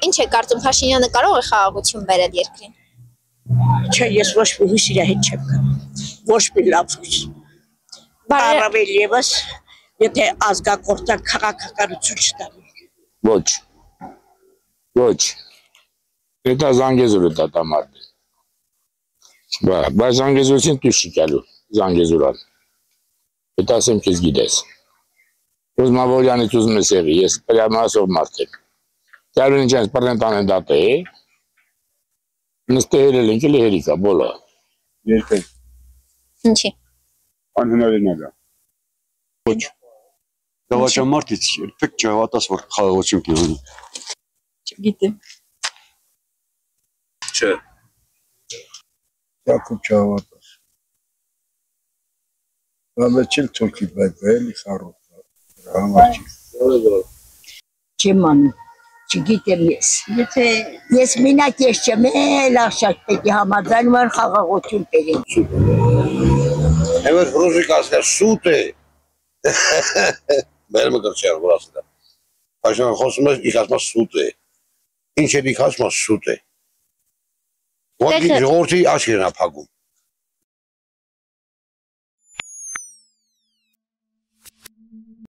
Ինչ է կարծում Փաշինյանը կարող է խաղաղություն բերել երկրին։ Չէ, ես ոչ մի հույս իր հետ չեմ գնում։ Ոչ մի լավ հույս։ Առավել ևս, եթե ազգակործան քաղաքականություն չտանի։ Ոչ։ Դա Զանգեզուրը դատամարտ է։ Բայց Զանգեզուրին դու շիկալու, Զանգեզուրան։ Դա ասեմ քեզ գիտես։ Ուզմավորյանի ուզում ես եղի, ես պրյամասով մարդ եմ։ Դարուն ինչ ես պրենտան են դատը է։ Նստել են ինքել հերիկա, բոլա։ Երբեք։ Ինչի։ Անհնարին է։ Ոչ։ Դավաճամարտից երբեք չհավատաս, որ խաղաղություն կլինի։ Չգիտեմ։ Չէ։ ಯಾಕೋ չհավատաս։ Ամեջիլ թոքի բայց էլի խառոտ։ Համար չի։ Չեմ անում, չգիտեմ ես։ Եթե ես մենակ ես չեմ, էլ աղշակ պետք է համաձայնում են խաղաղություն բերեն։ Հենց ռոզիկ ասա սուտ է։ Բերմը գրչեր որ ասա։ Փաշինյանը խոսում է, իսկ ասում է սուտ է։ Ինչ է դիք ասում է սուտ է։ Ո՞նց ժողովրդի աչքերն է փակում։